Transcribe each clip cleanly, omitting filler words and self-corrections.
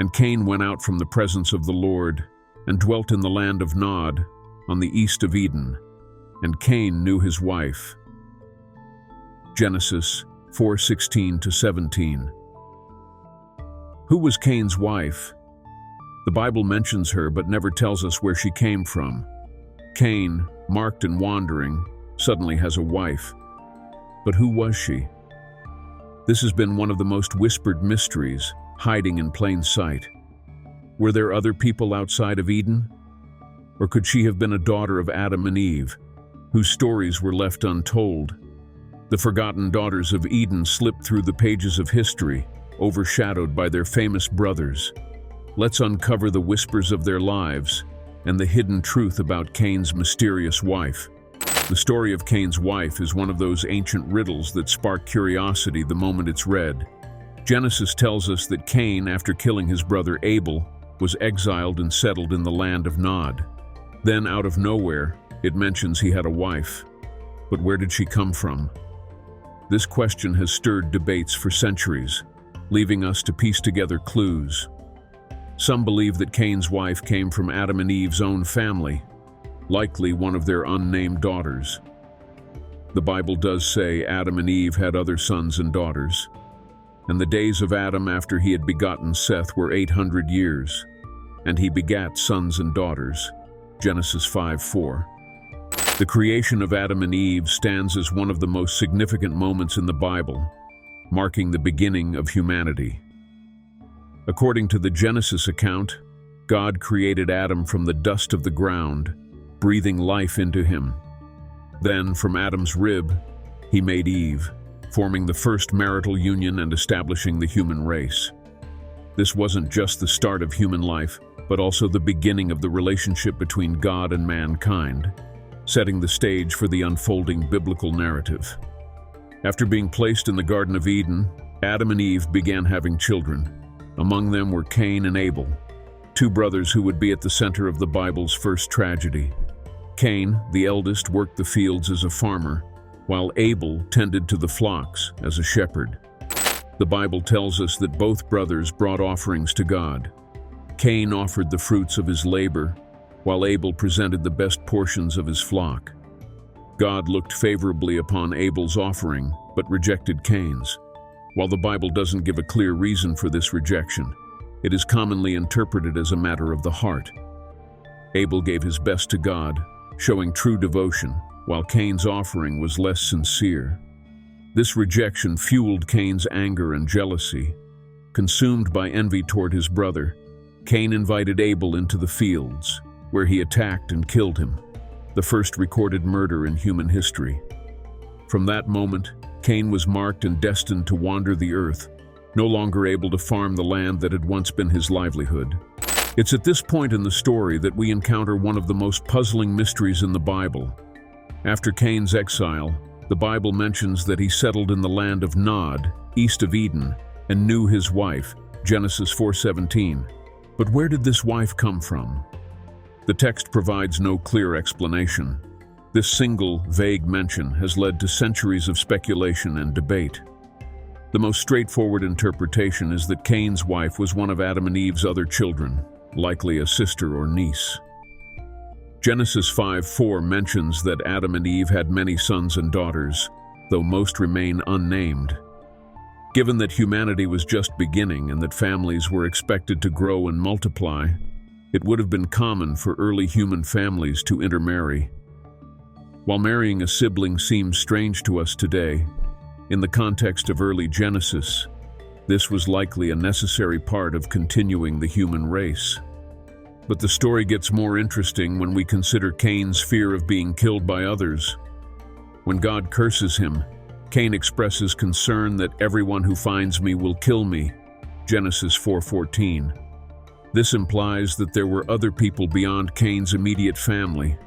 And Cain went out from the presence of the Lord, and dwelt in the land of Nod, on the east of Eden. And Cain knew his wife. Genesis 4:16-17. Who was Cain's wife? The Bible mentions her but never tells us where she came from. Cain, marked and wandering, suddenly has a wife. But who was she? This has been one of the most whispered mysteries, hiding in plain sight. Were there other people outside of Eden? Or could she have been a daughter of Adam and Eve, whose stories were left untold? The forgotten daughters of Eden slipped through the pages of history, overshadowed by their famous brothers. Let's uncover the whispers of their lives and the hidden truth about Cain's mysterious wife. The story of Cain's wife is one of those ancient riddles that spark curiosity the moment it's read. Genesis tells us that Cain, after killing his brother Abel, was exiled and settled in the land of Nod. Then, out of nowhere, it mentions he had a wife. But where did she come from? This question has stirred debates for centuries, leaving us to piece together clues. Some believe that Cain's wife came from Adam and Eve's own family, likely one of their unnamed daughters. The Bible does say Adam and Eve had other sons and daughters, and the days of Adam after he had begotten Seth were 800 years, and he begat sons and daughters. Genesis 5:4. The creation of Adam and Eve stands as one of the most significant moments in the Bible, marking the beginning of humanity. According to the Genesis account, God created Adam from the dust of the ground, breathing life into him. Then, from Adam's rib, he made Eve, forming the first marital union and establishing the human race. This wasn't just the start of human life, but also the beginning of the relationship between God and mankind, setting the stage for the unfolding biblical narrative. After being placed in the Garden of Eden, Adam and Eve began having children. Among them were Cain and Abel, two brothers who would be at the center of the Bible's first tragedy. Cain, the eldest, worked the fields as a farmer, while Abel tended to the flocks as a shepherd. The Bible tells us that both brothers brought offerings to God. Cain offered the fruits of his labor, while Abel presented the best portions of his flock. God looked favorably upon Abel's offering, but rejected Cain's. While the Bible doesn't give a clear reason for this rejection, it is commonly interpreted as a matter of the heart. Abel gave his best to God, showing true devotion, while Cain's offering was less sincere. This rejection fueled Cain's anger and jealousy. Consumed by envy toward his brother, Cain invited Abel into the fields, where he attacked and killed him, the first recorded murder in human history. From that moment, Cain was marked and destined to wander the earth, no longer able to farm the land that had once been his livelihood. It's at this point in the story that we encounter one of the most puzzling mysteries in the Bible. After Cain's exile, the Bible mentions that he settled in the land of Nod, east of Eden, and knew his wife, Genesis 4:17. But where did this wife come from? The text provides no clear explanation. This single, vague mention has led to centuries of speculation and debate. The most straightforward interpretation is that Cain's wife was one of Adam and Eve's other children, likely a sister or niece. Genesis 5:4 mentions that Adam and Eve had many sons and daughters, though most remain unnamed. Given that humanity was just beginning and that families were expected to grow and multiply, it would have been common for early human families to intermarry. While marrying a sibling seems strange to us today, in the context of early Genesis, this was likely a necessary part of continuing the human race. But the story gets more interesting when we consider Cain's fear of being killed by others. When God curses him, Cain expresses concern that everyone who finds me will kill me, Genesis 4:14. This implies that there were other people beyond Cain's immediate family,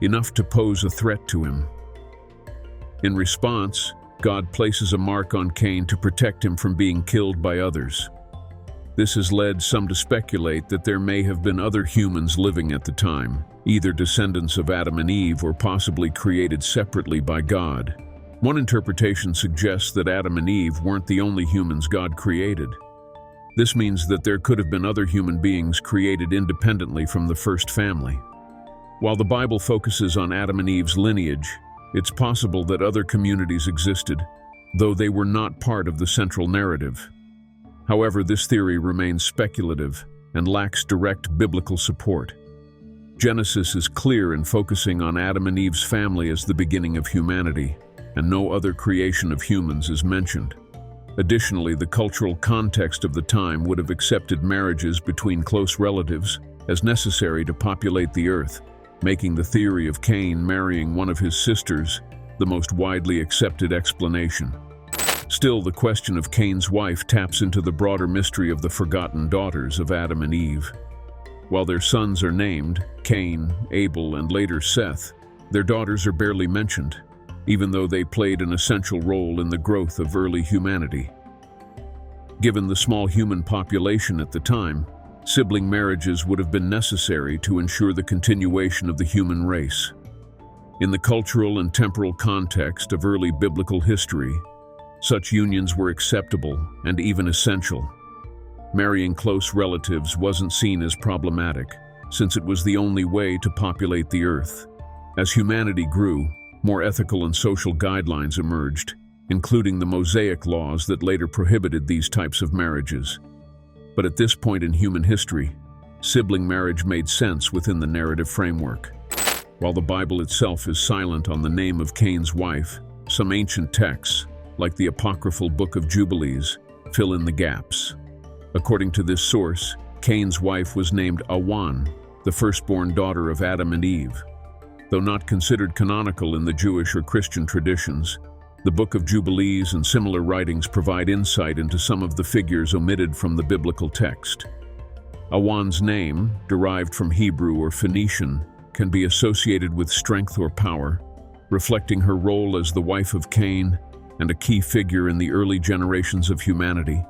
enough to pose a threat to him. In response, God places a mark on Cain to protect him from being killed by others. This has led some to speculate that there may have been other humans living at the time, either descendants of Adam and Eve or possibly created separately by God. One interpretation suggests that Adam and Eve weren't the only humans God created. This means that there could have been other human beings created independently from the first family. While the Bible focuses on Adam and Eve's lineage, it's possible that other communities existed, though they were not part of the central narrative. However, this theory remains speculative and lacks direct biblical support. Genesis is clear in focusing on Adam and Eve's family as the beginning of humanity, and no other creation of humans is mentioned. Additionally, the cultural context of the time would have accepted marriages between close relatives as necessary to populate the earth, making the theory of Cain marrying one of his sisters the most widely accepted explanation. Still, the question of Cain's wife taps into the broader mystery of the forgotten daughters of Adam and Eve. While their sons are named, Cain, Abel, and later Seth, their daughters are barely mentioned, even though they played an essential role in the growth of early humanity. Given the small human population at the time, sibling marriages would have been necessary to ensure the continuation of the human race. In the cultural and temporal context of early biblical history, such unions were acceptable and even essential. Marrying close relatives wasn't seen as problematic, since it was the only way to populate the earth. As humanity grew, more ethical and social guidelines emerged, including the Mosaic laws that later prohibited these types of marriages. But at this point in human history, sibling marriage made sense within the narrative framework. While the Bible itself is silent on the name of Cain's wife, some ancient texts, like the apocryphal Book of Jubilees, fill in the gaps. According to this source, Cain's wife was named Awan, the firstborn daughter of Adam and Eve. Though not considered canonical in the Jewish or Christian traditions, the Book of Jubilees and similar writings provide insight into some of the figures omitted from the biblical text. Awan's name, derived from Hebrew or Phoenician, can be associated with strength or power, reflecting her role as the wife of Cain and a key figure in the early generations of humanity.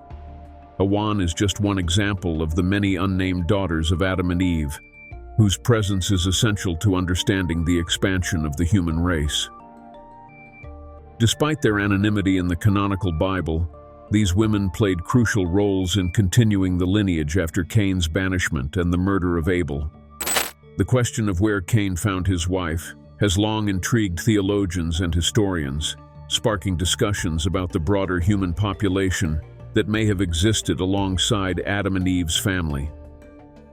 Awan is just one example of the many unnamed daughters of Adam and Eve, whose presence is essential to understanding the expansion of the human race. Despite their anonymity in the canonical Bible, these women played crucial roles in continuing the lineage after Cain's banishment and the murder of Abel. The question of where Cain found his wife has long intrigued theologians and historians, sparking discussions about the broader human population that may have existed alongside Adam and Eve's family.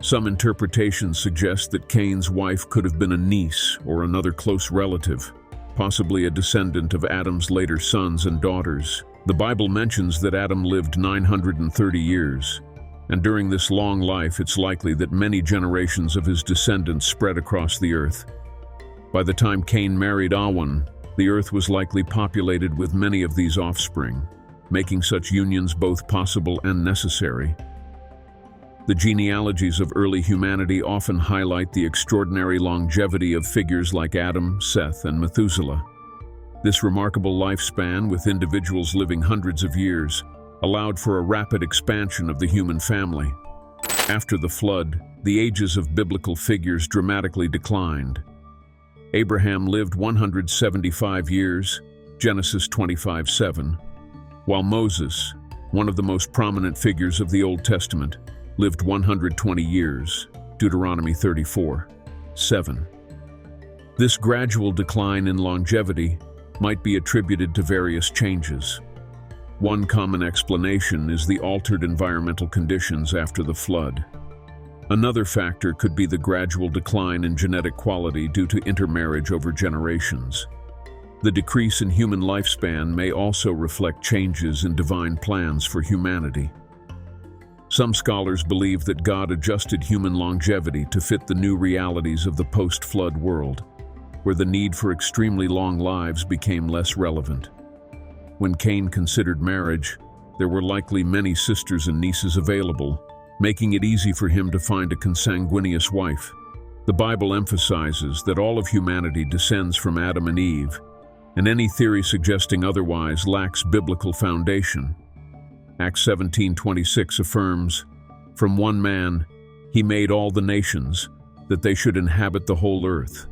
Some interpretations suggest that Cain's wife could have been a niece or another close relative, possibly a descendant of Adam's later sons and daughters. The Bible mentions that Adam lived 930 years, and during this long life it's likely that many generations of his descendants spread across the earth. By the time Cain married Awan, the earth was likely populated with many of these offspring, making such unions both possible and necessary. The genealogies of early humanity often highlight the extraordinary longevity of figures like Adam, Seth, and Methuselah. This remarkable lifespan, with individuals living hundreds of years, allowed for a rapid expansion of the human family. After the flood, the ages of biblical figures dramatically declined. Abraham lived 175 years, Genesis 25:7, while Moses, one of the most prominent figures of the Old Testament, lived 120 years, Deuteronomy 34:7. This gradual decline in longevity might be attributed to various changes. One common explanation is the altered environmental conditions after the flood. Another factor could be the gradual decline in genetic quality due to intermarriage over generations. The decrease in human lifespan may also reflect changes in divine plans for humanity. Some scholars believe that God adjusted human longevity to fit the new realities of the post-flood world, where the need for extremely long lives became less relevant. When Cain considered marriage, there were likely many sisters and nieces available, making it easy for him to find a consanguineous wife. The Bible emphasizes that all of humanity descends from Adam and Eve, and any theory suggesting otherwise lacks biblical foundation. Acts 17:26 affirms, "From one man he made all the nations, that they should inhabit the whole earth,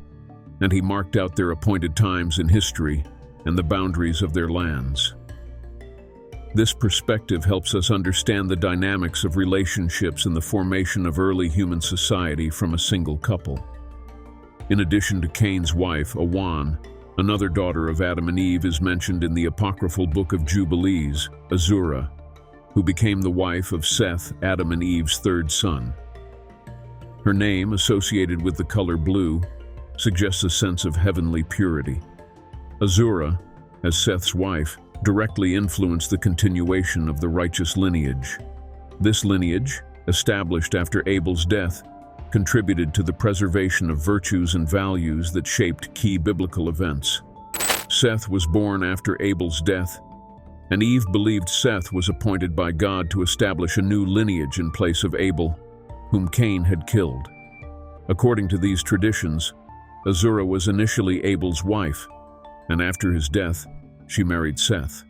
and he marked out their appointed times in history and the boundaries of their lands." This perspective helps us understand the dynamics of relationships and the formation of early human society from a single couple. In addition to Cain's wife, Awan, another daughter of Adam and Eve is mentioned in the apocryphal Book of Jubilees, Azura, who became the wife of Seth, Adam and Eve's third son. Her name, associated with the color blue, suggests a sense of heavenly purity. Azura, as Seth's wife, directly influenced the continuation of the righteous lineage. This lineage, established after Abel's death, contributed to the preservation of virtues and values that shaped key biblical events. Seth was born after Abel's death, and Eve believed Seth was appointed by God to establish a new lineage in place of Abel, whom Cain had killed. According to these traditions, Azura was initially Abel's wife, and after his death, she married Seth.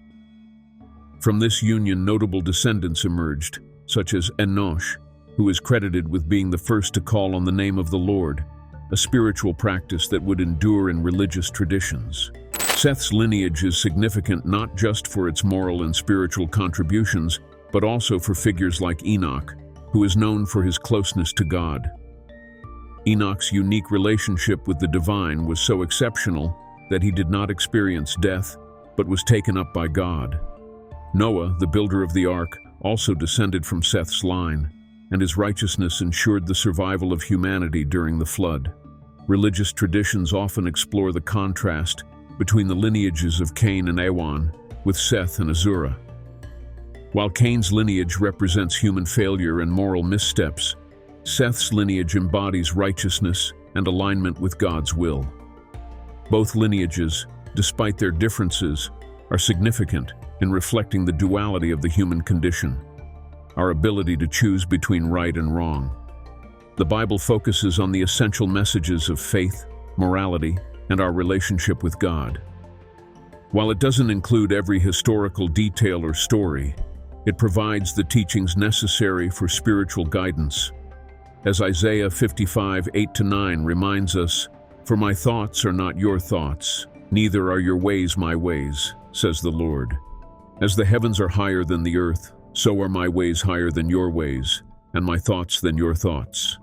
From this union, notable descendants emerged, such as Enosh, who is credited with being the first to call on the name of the Lord, a spiritual practice that would endure in religious traditions. Seth's lineage is significant not just for its moral and spiritual contributions, but also for figures like Enoch, who is known for his closeness to God. Enoch's unique relationship with the divine was so exceptional that he did not experience death, but was taken up by God. Noah, the builder of the ark, also descended from Seth's line, and his righteousness ensured the survival of humanity during the flood. Religious traditions often explore the contrast between the lineages of Cain and Awan, with Seth and Azura. While Cain's lineage represents human failure and moral missteps, Seth's lineage embodies righteousness and alignment with God's will. Both lineages, despite their differences, are significant in reflecting the duality of the human condition, our ability to choose between right and wrong. The Bible focuses on the essential messages of faith, morality, and our relationship with God. While it doesn't include every historical detail or story, it provides the teachings necessary for spiritual guidance. As Isaiah 55:8-9 reminds us, "For my thoughts are not your thoughts, neither are your ways my ways, says the Lord. As the heavens are higher than the earth, so are my ways higher than your ways, and my thoughts than your thoughts."